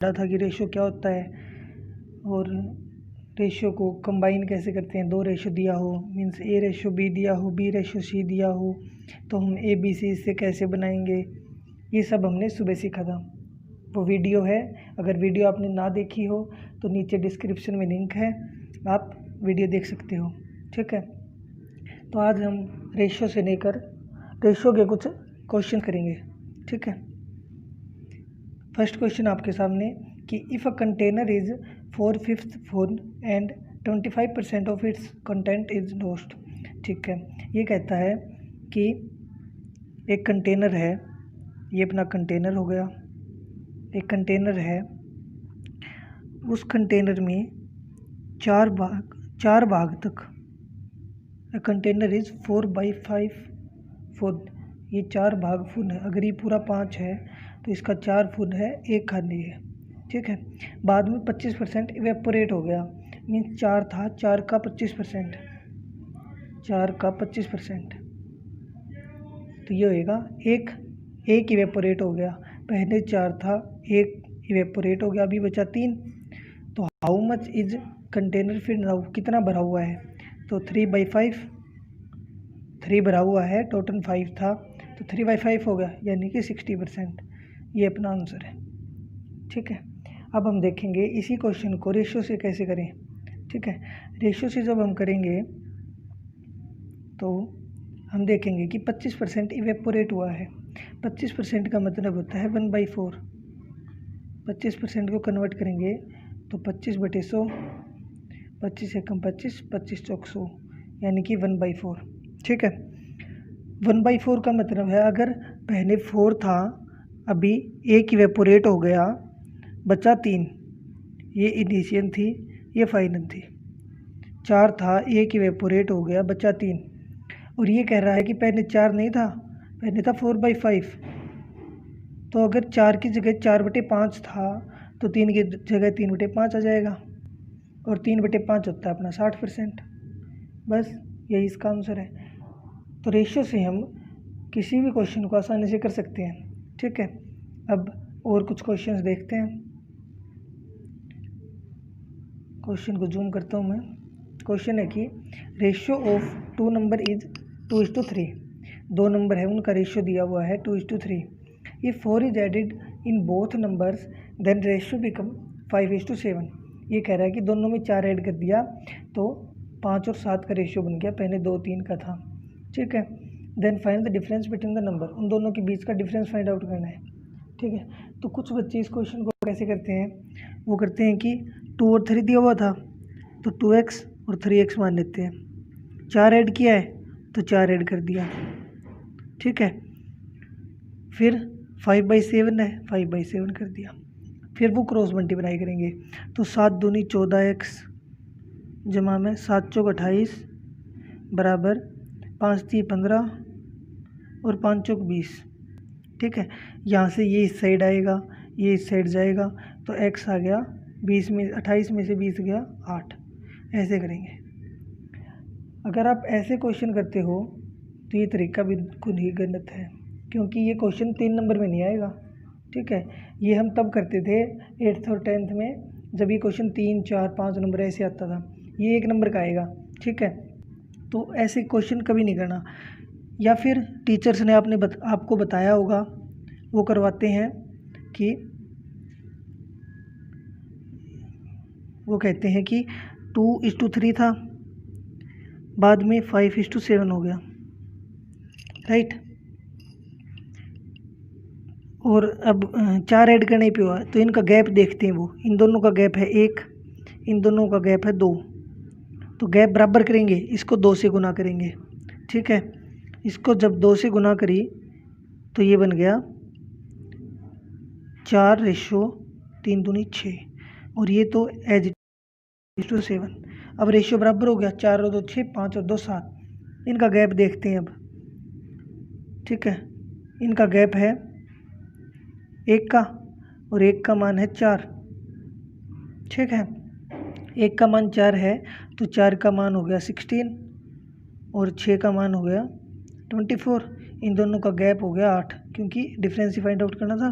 था कि रेशो क्या होता है और रेशो को कंबाइन कैसे करते हैं। दो रेशो दिया हो, मीन्स ए रेशो बी दिया हो, बी रेशो सी दिया हो, तो हम ए बी सी से कैसे बनाएंगे, ये सब हमने सुबह सीखा था। वो वीडियो है, अगर वीडियो आपने ना देखी हो तो नीचे डिस्क्रिप्शन में लिंक है, आप वीडियो देख सकते हो। ठीक है, तो आज हम रेशो से लेकर रेशो के कुछ क्वेश्चन करेंगे। ठीक है, फर्स्ट क्वेश्चन आपके सामने कि if a container is 4/5 full and 25% of its content is lost. ठीक है, ये कहता है कि एक कंटेनर है, ये अपना कंटेनर हो गया, एक कंटेनर है, उस कंटेनर में चार भाग तक, अ कंटेनर इज़ 4/5 फुल, ये 4 भाग फुल है। अगर ये पूरा 5 है तो इसका 4 फुल है, 1 खाली है। ठीक है, बाद में 25% इवेपोरेट हो गया, मीन्स 4 था, 4 का 25%, 4 का 25%, तो ये होएगा एक इवेपोरेट हो गया। पहले 4 था, 1 इवेपोरेट हो गया, अभी बचा 3। तो हाउ मच इज कंटेनर फिर नाउ, कितना भरा हुआ है, तो 3/5, 3 भरा हुआ है, टोटल 5 था तो 3/5 हो गया, यानी कि 60%। ये अपना आंसर है। ठीक है, अब हम देखेंगे इसी क्वेश्चन को रेशो से कैसे करें। ठीक है, रेशो से जब हम करेंगे तो हम देखेंगे कि 25% इवेपोरेट हुआ है। 25% का मतलब होता है 1/4। 25% को कन्वर्ट करेंगे तो 25/100, 25 एकम 25, 25 चौक 100, यानी कि 1/4। ठीक है, 1/4 का मतलब है अगर पहले 4 था, अभी 1 इवेपोरेट हो गया, बचा 3, ये इनिशियल थी, ये फाइनल थी। 4 था, 1 इवेपोरेट हो गया, बचा 3, और ये कह रहा है कि पहले 4 नहीं था, पहले था 4/5। तो अगर 4 की जगह 4/5 था तो 3 की जगह 3/5 आ जाएगा, और 3/5 होता है अपना 60%। बस यही इसका आंसर है। तो रेशियो से हम किसी भी क्वेश्चन को आसानी से कर सकते हैं। ठीक है, अब और कुछ क्वेश्चंस देखते हैं। क्वेश्चन को जूम करता हूँ मैं। क्वेश्चन है कि ratio of 2 number is 2:3। 2 number है, उनका रेशियो दिया हुआ है 2:3। If 4 is added in both numbers then ratio become 5:7। ये कह रहा है कि दोनों में 4 ऐड कर दिया तो 5 और 7 का रेशियो बन गया, पहले 2 3 का था। ठीक है, then find the difference between the number, उन दोनों के बीच का डिफरेंस फाइंड आउट करना है। ठीक है, तो कुछ बच्चे इस क्वेश्चन को कैसे करते हैं, वो करते हैं कि 2 और 3 दिया हुआ था तो 2x और 3x मान लेते हैं, 4 ऐड किया है तो 4 ऐड कर दिया। ठीक है, फिर 5/7 है, 5/7 कर दिया, फिर वो क्रॉस मल्टीप्लाई करेंगे तो 7 दूनी 14x जमा में 7 चौक 28 बराबर 5 3 15 और 5 चौक 20। ठीक है, यहाँ से ये इस साइड आएगा, ये इस साइड जाएगा, तो x आ गया 20 में, 28 में से 20 गया 8। ऐसे करेंगे। अगर आप ऐसे क्वेश्चन करते हो तो ये तरीका बिल्कुल ही गलत है, क्योंकि ये क्वेश्चन 3 नंबर में नहीं आएगा। ठीक है, ये हम तब करते थे 8th और 10th में, जब ये क्वेश्चन 3 4 5 नंबर ऐसे आता था, ये 1 नंबर का आएगा। ठीक है, तो ऐसे क्वेश्चन कभी नहीं करना। या फिर टीचर्स ने आपको बताया होगा, वो करवाते हैं कि वो कहते हैं कि 2:3 था, बाद में 5:7 हो गया, राइट। और अब 4 ऐड करने पे हुआ तो इनका गैप देखते हैं, वो इन दोनों का गैप है 1, इन दोनों का गैप है 2, तो गैप बराबर करेंगे, इसको 2 से गुना करेंगे। ठीक है, इसको जब 2 से गुना करी तो ये बन गया 4:3 दूनी 6, और ये तो एज 7। अब रेशियो बराबर हो गया, 4 और 2 6, 5 और 2 7। इनका गैप देखते हैं अब। ठीक है, इनका गैप है 1 का, और 1 का मान है 4। ठीक है, 1 का मान 4 है तो 4 का मान हो गया 16, और 6 का मान हो गया 24। इन दोनों का गैप हो गया 8, क्योंकि डिफरेंस फाइंड आउट करना था,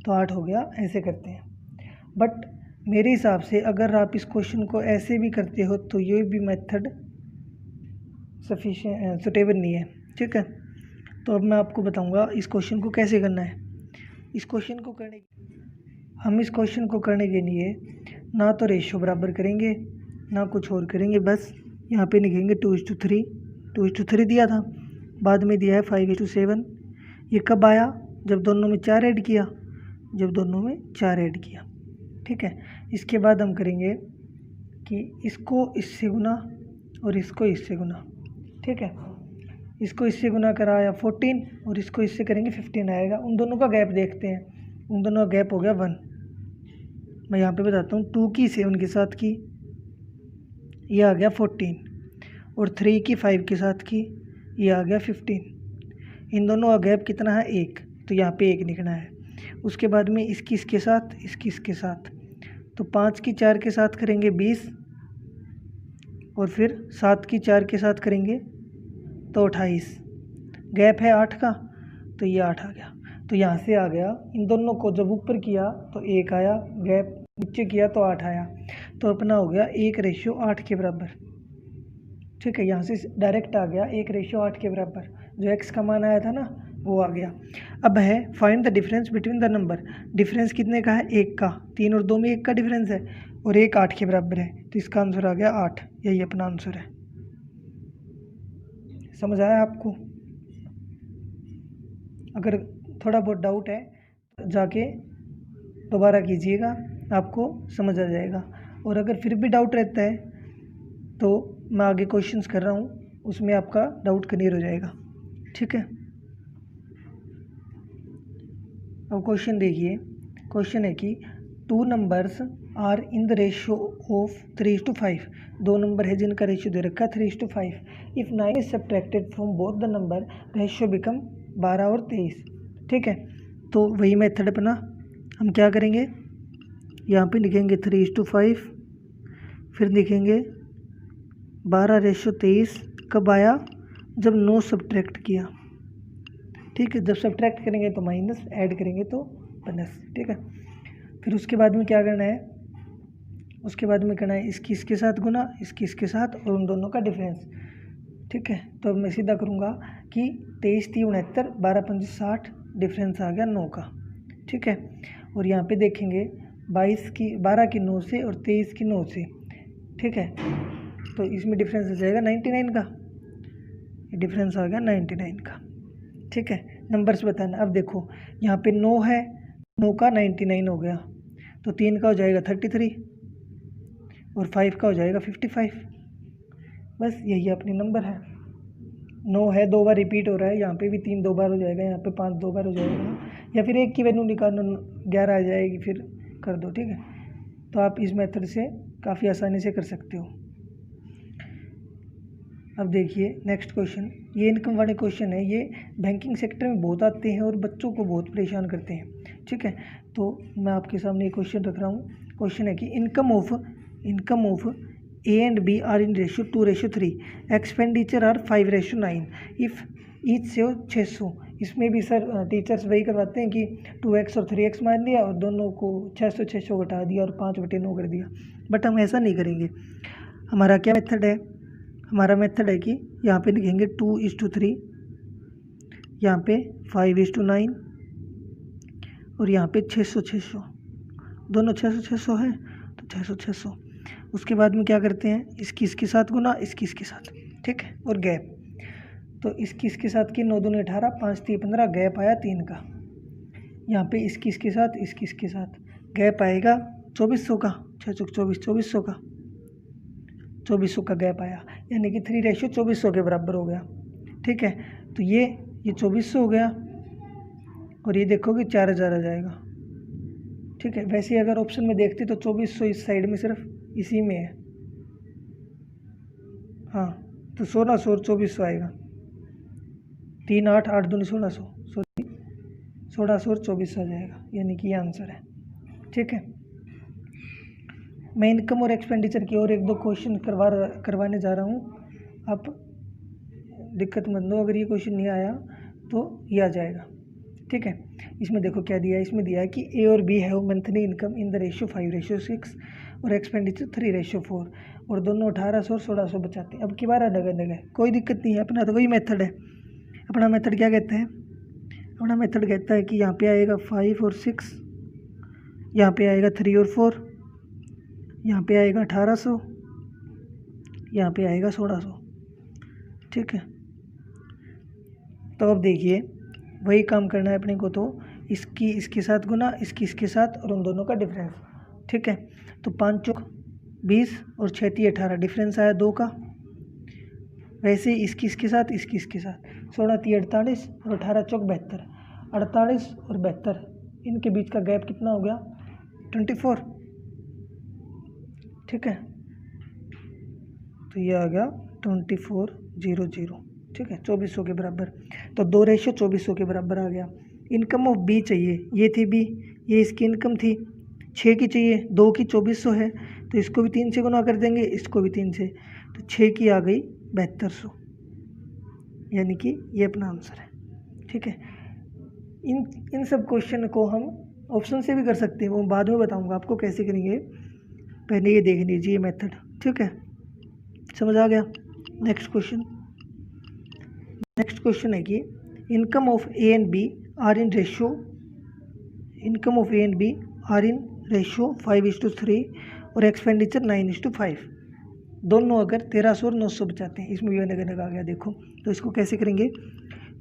तो 8 हो गया। ऐसे करते हैं। बट मेरे हिसाब से अगर आप इस क्वेश्चन को ऐसे भी करते हो तो ये भी मेथड सफिशिएंट सुटेबल नहीं है, ठीक है। तो अब मैं आपको बताऊंगा इस क्वेश्चन को कैसे करना है। इस क्वेश्चन को करने के लिए ना तो रेशियो बराबर करेंगे ना कुछ और करेंगे, बस यहाँ पे लिखेंगे 2:3 दिया था, बाद में दिया है 5:7। ये कब आया? जब दोनों में 4 ऐड किया, ठीक है। इसके बाद हम करेंगे कि इसको इससे गुना और इसको इससे गुना, ठीक है। इसको इससे गुना कराया 14 और इसको इससे करेंगे 15 आएगा। उन दोनों का गैप देखते हैं, उन दोनों का गैप हो गया 1। मैं यहाँ पे बताता हूँ, 2 की 7 के साथ की ये आ गया 14 और 3 की 5 के साथ की ये आ गया 15। इन दोनों का गैप कितना है? 1, तो यहाँ पे 1 लिखना है। उसके बाद में इसकी इसके साथ, तो 5 की 4 के साथ करेंगे 20 और फिर 7 की 4 के साथ करेंगे तो 28। गैप है 8 का, तो ये 8 आ गया। तो यहाँ से आ गया, इन दोनों को जब ऊपर किया तो 1 आया, गैप नीचे किया तो 8 आया। तो अपना हो गया 1:8 के बराबर, ठीक है। यहाँ से डायरेक्ट आ गया 1:8 के बराबर, जो x का मान आया था ना वो आ गया। अब है find the difference between the number. Difference कितने का है? 1 का। 3 और 2 में 1 का डिफरेंस है और 1 8 के बराबर है, तो इसका आंसर आ गया 8। यही अपना आंसर है। समझ आया आपको? अगर थोड़ा बहुत डाउट है जाके दोबारा कीजिएगा, आपको समझ आ जाएगा। और अगर फिर भी डाउट रहता है तो मैं आगे क्वेश्चंस कर रहा हूँ, उसमें आपका डाउट क्लियर हो जाएगा, ठीक है। अब क्वेश्चन देखिए। क्वेश्चन है कि 2 numbers are in the ratio of 3:5। 2 number है जिनका रेशियो दे रखा है 3:5। If 9 is subtracted from both the number, ratio become 12 और 23, ठीक है। तो वही मेथड अपना हम क्या करेंगे, यहाँ पे लिखेंगे 3:5, फिर लिखेंगे 12:23। कब आया? जब 9 सब्ट्रैक्ट किया, ठीक है। जब सब्ट्रैक्ट करेंगे तो माइनस, ऐड करेंगे तो प्लस, ठीक है। फिर उसके बाद में क्या करना है? उसके बाद में करना है इसकी इसके साथ गुना, इसकी इसके साथ और उन दोनों का डिफरेंस, ठीक है। तो अब मैं सीधा करूँगा कि 23×3 = 69, 12×5 = 60, डिफरेंस आ गया 9 का, ठीक है। और यहाँ पे देखेंगे 12 की 9 से और 23 की 9 से, ठीक है। तो इसमें डिफरेंस आ जाएगा 99 का, डिफरेंस आ गया 99 का, ठीक है। नंबर्स बताना। अब देखो यहाँ पे 9 है, 9 का 99 हो गया, तो 3 का हो जाएगा 33 और 5 का हो जाएगा 55। बस यही अपनी नंबर है। 9 है, 2 बार रिपीट हो रहा है, यहाँ पे भी 3 2 बार हो जाएगा, यहाँ पे 5 2 बार हो जाएगा, या फिर 1 की वैल्यू निकालना 11 आ जाएगी, फिर कर दो, ठीक है। तो आप इस मेथड से काफ़ी आसानी से कर सकते हो। अब देखिए नेक्स्ट क्वेश्चन, ये इनकम वाले क्वेश्चन है। ये बैंकिंग सेक्टर में बहुत आते हैं और बच्चों को बहुत परेशान करते हैं, ठीक है। तो मैं आपके सामने एक क्वेश्चन रख रहा हूँ। क्वेश्चन है कि income of A and B are in ratio 2:3, expenditure are 5:9, if each से 600। इसमें भी सर टीचर्स वही करवाते हैं कि 2x और 3x मान लिया और दोनों को 600 घटा दिया और 5/9 कर दिया, बट हम ऐसा नहीं करेंगे। हमारा क्या मेथड है? हमारा मेथड है कि यहाँ पे लिखेंगे 2:3, यहाँ पे 5:9 और यहाँ पे 600, दोनों 600 है तो 600। उसके बाद में क्या करते हैं, इसकी इसके साथ गुना, इसकी इसके साथ, ठीक है, और गैप। तो इसकी इसके साथ की 9 दूनी 18, 5 3 15, गैप आया 3 का। यहाँ पे इसकी इसके साथ, इसकी इसके साथ गैप आएगा 2400 का, 6 चौक 24, 2400 का गैप आया, यानी कि 3:2400 के बराबर हो गया, ठीक है। तो ये 2400 हो गया और ये देखोगे 4000 आ जाएगा, ठीक है। वैसे अगर ऑप्शन में देखते तो 2400 इस साइड में सिर्फ इसी में है, हाँ, तो 1600 और 2400 आएगा। 3 8 8 दूनी 1600, सॉरी 1600 और 2400 आ जाएगा, यानी कि ये आंसर है, ठीक है। मैं इनकम और एक्सपेंडिचर की और 1-2 क्वेश्चन करवाने जा रहा हूँ। आप दिक्कत मत लो, अगर ये क्वेश्चन नहीं आया तो ये आ जाएगा, ठीक है। इसमें देखो क्या दिया है, इसमें दिया है कि ए और B have monthly income in the ratio 5:6 और एक्सपेंडिचर 3:4 और दोनों 1800 और 1600 बचाते हैं। अब की बार अलग अलग है, कोई दिक्कत नहीं है, अपना तो वही मेथड है। अपना मेथड क्या कहते हैं, अपना मेथड कहता है कि यहाँ पे आएगा 5 और 6, यहाँ पे आएगा 3 और 4, यहाँ पे आएगा 1800, यहाँ पे आएगा 1600। ठीक है, तो अब देखिए वही काम करना है अपने को, तो इसकी इसके साथ गुना, इसकी इसके साथ और उन दोनों का डिफरेंस। ठीक है, तो 5 चौक 20 और 6 3 18, डिफरेंस आया 2 का। वैसे ही इसकी इसके साथ, इसकी इसके साथ 16 3 48 और 18 चौक 72, 48 और 72 इनके बीच का गैप कितना हो गया 24। ठीक है, तो ये आ गया 2400। ठीक है, 2400 के बराबर, तो 2:2400 के बराबर आ गया। इनकम ऑफ बी चाहिए, ये थी बी, ये इसकी इनकम थी 6 की चाहिए, 2 की 2400 है, तो इसको भी 3 से गुना कर देंगे, इसको भी 3 से, तो 6 की आ गई 7200, यानी कि ये अपना आंसर है। ठीक है, इन सब क्वेश्चन को हम ऑप्शन से भी कर सकते हैं, वो बाद में बताऊंगा आपको कैसे करेंगे, पहले ये देख लीजिए मेथड। ठीक है, समझ आ गया। नेक्स्ट क्वेश्चन है कि income of A and B are in ratio, income of A and B are in ratio 5:3 और एक्सपेंडिचर 9:5। दोनों अगर 1300 और 900 बचाते हैं, इसमें भी अलग अलग आ गया देखो, तो इसको कैसे करेंगे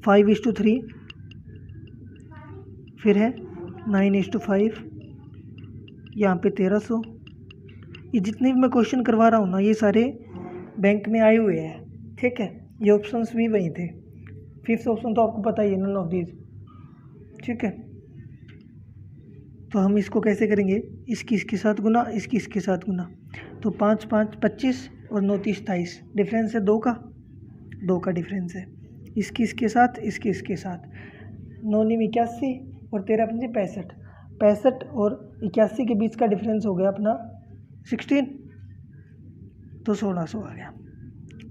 5:3, फिर है 9:5, यहाँ पे 1300। ये जितने भी मैं क्वेश्चन करवा रहा हूँ ना, ये सारे बैंक में आए हुए हैं। ठीक है, ये ऑप्शंस भी वही थे। 5th ऑप्शन तो आपको पता ही है, नन ऑफ दीज। ठीक है, तो हम इसको कैसे करेंगे, इसकी इसके साथ गुना, इसकी इसके साथ गुना, तो 5 5 25 और 9 30 27, डिफरेंस है 2 का डिफरेंस है। इसकी इसके साथ, इसकी इसके साथ, 9 9 81 और 13 5 65, 65 और 81 के बीच का डिफरेंस हो गया अपना 16, तो 1600 आ गया।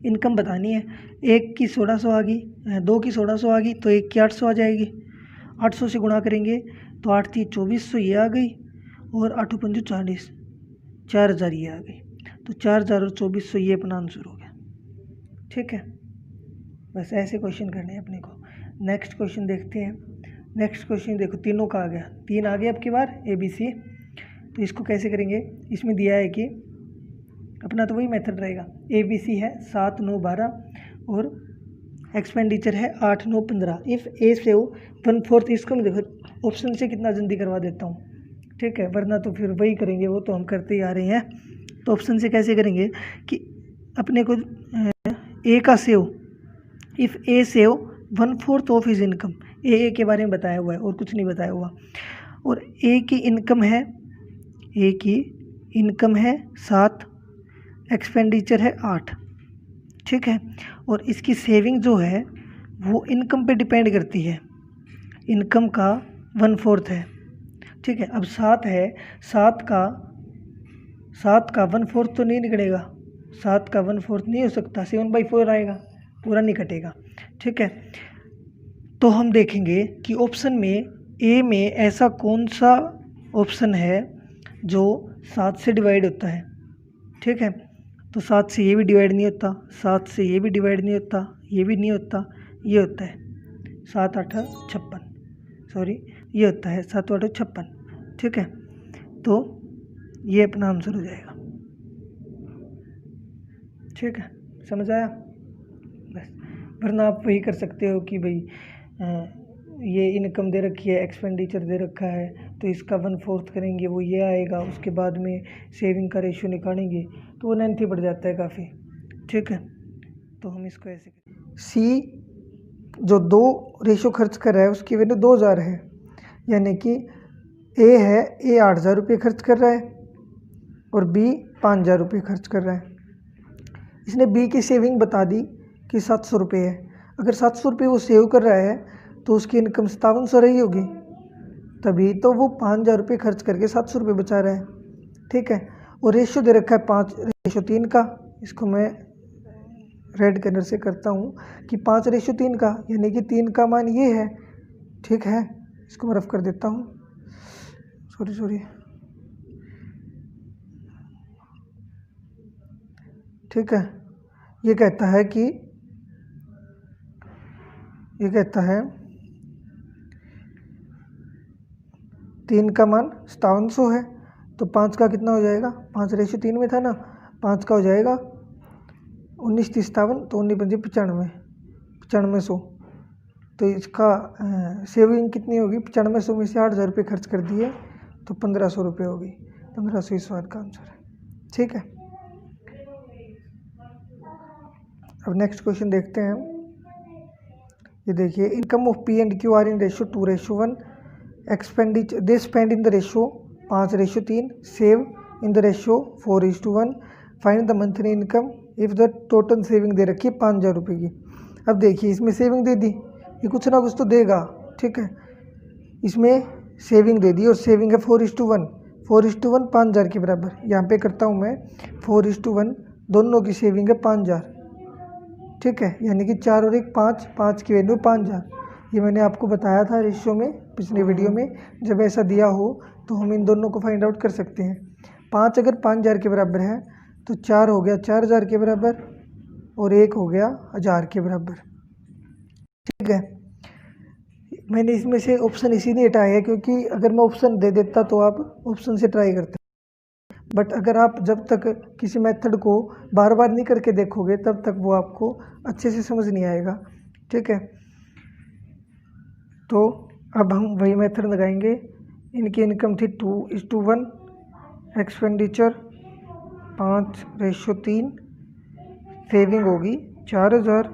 इनकम बतानी है, 1 की 1600 आ गई, 2 की 1600 आ गई, तो 1 की 800 आ जाएगी। 800 से गुणा करेंगे तो 8 3 2400 ये आ गई, और 8 5 40, 4000 ये आ गई, तो 4000 और 2400 ये अपना आंसर हो गया। ठीक है, बस ऐसे क्वेश्चन करने हैं अपने को। नेक्स्ट क्वेश्चन देखते हैं। नेक्स्ट क्वेश्चन देखो, तीनों का आ गया, 3 आ गए अब की बार ABC। तो इसको कैसे करेंगे, इसमें दिया है कि अपना तो वही मेथड रहेगा, ABC है 7 9 12 और एक्सपेंडिचर है 8 9 15। इफ़ ए से हो 1/4, इसको मैं देखो ऑप्शन से कितना जल्दी करवा देता हूँ। ठीक है, वरना तो फिर वही करेंगे, वो तो हम करते ही आ रहे हैं। तो ऑप्शन से कैसे करेंगे कि अपने को ए का save, if A save 1/4 of his income, A के बारे में बताया हुआ है और कुछ नहीं बताया हुआ, और ए की इनकम है 7, एक्सपेंडिचर है 8। ठीक है, और इसकी सेविंग जो है वो इनकम पे डिपेंड करती है, इनकम का 1/4 है। ठीक है, अब 7 है, 7 का 1/4 तो नहीं निकलेगा, 7 का 1/4 नहीं हो सकता, 7/4 आएगा, पूरा नहीं कटेगा। ठीक है, तो हम देखेंगे कि ऑप्शन में ए में ऐसा कौन सा ऑप्शन है जो 7 से डिवाइड होता है। ठीक है, तो 7 से ये भी डिवाइड नहीं होता, 7 से ये भी डिवाइड नहीं होता, ये भी नहीं होता, ये होता है 7 8 56, सॉरी ये होता है 7 8 56। ठीक है, तो ये अपना आंसर हो जाएगा। ठीक है, समझ आया बस, वरना आप वही कर सकते हो कि भाई ये इनकम दे रखी है, एक्सपेंडिचर दे रखा है, तो इसका 1/4 करेंगे, वो ये आएगा, उसके बाद में सेविंग का रेशियो निकालेंगे, तो वो लेंथी बढ़ जाता है काफ़ी। ठीक है, तो हम इसको ऐसे करें, सी जो 2 रेशियो खर्च कर रहा है उसकी वैल्यू 2000 है, यानी कि ए है, ए 8000 रुपये खर्च कर रहा है और बी 5000 रुपये खर्च कर रहा है। इसने बी की सेविंग बता दी कि 700 रुपये है। अगर 700 रुपये वो सेव कर रहा है तो उसकी इनकम 5700 रही होगी, तभी तो वो 5000 रुपये खर्च करके 700 रुपये बचा रहा है। ठीक है, और रेशियो दे रखा है 5:3 का, इसको मैं रेड कलर से करता हूँ कि 5:3 का, यानी कि 3 का मान ये है। ठीक है, इसको मैं रफ कर देता हूँ, सॉरी। ठीक है, ये कहता है 3 का मान 5700 है, तो 5 का कितना हो जाएगा, 5:3 में था ना, 5 का हो जाएगा 1957, तो 19×5 9500। तो इसका सेविंग कितनी होगी, 9500 में से 8000 रुपये खर्च कर दिए तो 1500 रुपये होगी। 1500 इस सवाल का आंसर है। ठीक है, अब नेक्स्ट क्वेश्चन देखते हैं। ये देखिए, income of P and Q are in ratio 2:1, expenditure they spend in the ratio 5:3, save in the ratio 4:1, find the monthly income if the total saving दे रखी है 5000 रुपये की। अब देखिए, इसमें सेविंग दे दी, ये कुछ ना कुछ तो देगा। ठीक है, इसमें सेविंग दे दी और सेविंग है 4:1, 4:1 5000 के बराबर। यहाँ पे करता हूँ मैं 4:1, दोनों की सेविंग है 5000। ठीक है, यानी कि 4 और 1 5, 5 की वैल्यू 5000। ये मैंने आपको बताया था रेशियो में पिछले वीडियो में। जब ऐसा दिया हो तो हम इन दोनों को फाइंड आउट कर सकते हैं। 5 अगर 5000 के बराबर है तो 4 हो गया 4000 के बराबर और 1 हो गया 1000 के बराबर। ठीक है, मैंने इसमें से ऑप्शन इसीलिए हटाया है क्योंकि अगर मैं ऑप्शन दे देता तो आप ऑप्शन से ट्राई करते, बट अगर आप जब तक किसी मेथड को बार बार नहीं करके देखोगे तब तक वो आपको अच्छे से समझ नहीं आएगा। ठीक है, तो अब हम वही मेथड लगाएंगे। इनकी इनकम थी 2:1, एक्सपेंडिचर 5:3, सेविंग होगी 4000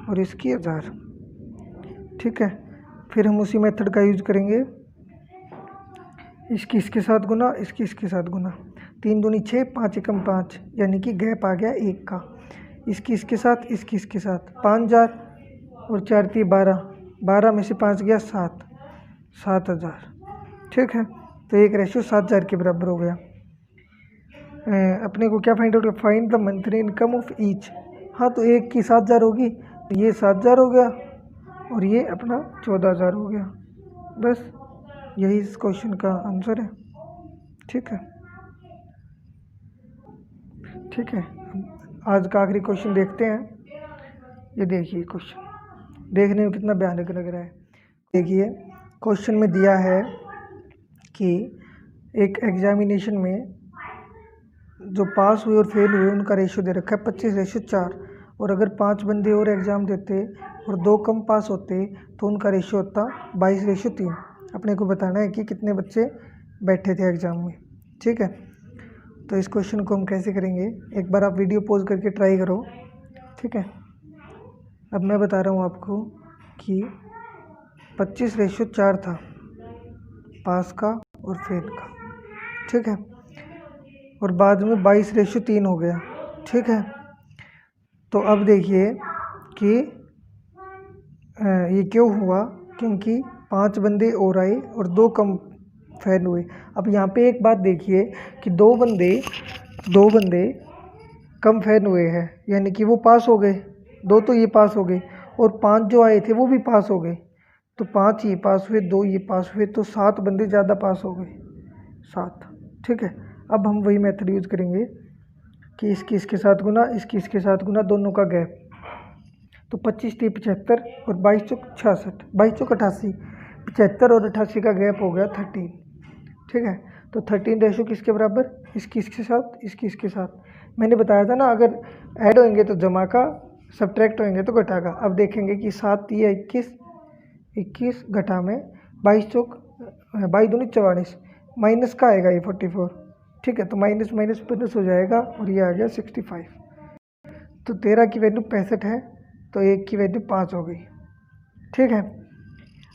और इसकी 1000। ठीक है, फिर हम उसी मेथड का यूज करेंगे, इसकी इसके साथ गुना, इसकी इसके साथ गुना। 3 दूनी 6, 5 एकम 5, यानी कि गैप आ गया 1 का। इसकी इसके साथ, इसकी इसके साथ 5000 और 4 3 12, 12 में से 5 गया 7, 7000। ठीक है, तो एक रेशियो 7000 के बराबर हो गया। अपने को क्या find out, find the monthly income of each. हाँ, तो एक की 7000 होगी, तो ये 7000 हो गया और ये अपना 14000 हो गया। बस यही इस क्वेश्चन का आंसर है। ठीक है, ठीक है, आज का आखिरी क्वेश्चन देखते हैं। ये देखिए, क्वेश्चन देखने में कितना भयानक लग रहा है। देखिए, क्वेश्चन में दिया है कि एक एग्जामिनेशन में जो पास हुए और फेल हुए उनका रेशियो दे रखा है 25:4, और अगर 5 बंदे और एग्ज़ाम देते और 2 कम पास होते तो उनका रेशियो होता 22:3। अपने को बताना है कि कितने बच्चे बैठे थे एग्ज़ाम में। ठीक है, तो इस क्वेश्चन को हम कैसे करेंगे, एक बार आप वीडियो पॉज करके ट्राई करो। ठीक है, अब मैं बता रहा हूँ आपको कि 25:4 था पास का और फेल का। ठीक है, और बाद में 22:3 हो गया। ठीक है, तो अब देखिए कि ये क्यों हुआ, क्योंकि 5 बंदे और आए और 2 कम फेल हुए। अब यहाँ पे एक बात देखिए कि 2 बंदे कम फेल हुए हैं, यानी कि वो पास हो गए, 2 तो ये पास हो गए, और 5 जो आए थे वो भी पास हो गए, तो 5 ये पास हुए, 2 ये पास हुए, तो 7 बंदे ज़्यादा पास हो गए, 7। ठीक है, अब हम वही मेथड यूज़ करेंगे कि इसकी इसके साथ गुना, इसकी इसके साथ गुना, दोनों का गैप। तो 25 3 75 और 22 चौक 66, 22 चौक 88, 75 और 88 का गैप हो गया 13। ठीक है, तो 13 रेशो किसके बराबर, इसकी इसके साथ, इसकी इसके साथ। मैंने बताया था ना, अगर ऐड होंगे तो जमा का, सब्ट्रैक्ट होंगे तो घटा का। अब देखेंगे कि 7 या 21 घटा में 22 चौक 22 दूनी 44, माइनस का आएगा ये 44। ठीक है, तो माइनस माइनस प्लस हो जाएगा और ये आ गया 65। तो 13 की वैल्यू 65 है, तो 1 की वैल्यू 5 हो गई। ठीक है,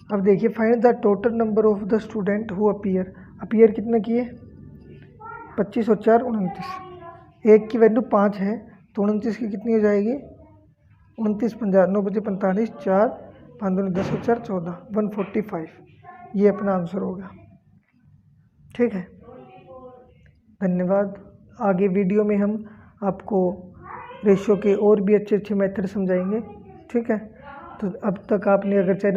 अब देखिए, find the total number of the student who appear कितने किए, 25 और 4 29। 1 की वैल्यू 5 है, तो 29 की कितनी हो जाएगी, 29 50, 9 बजे 45, 4 5 दूनी 10 और 4 14, 145। ये अपना आंसर होगा। ठीक है, धन्यवाद। आगे वीडियो में हम आपको रेशियो के और भी अच्छे अच्छे मेथड समझाएंगे। ठीक है, तो अब तक आपने अगर चैनल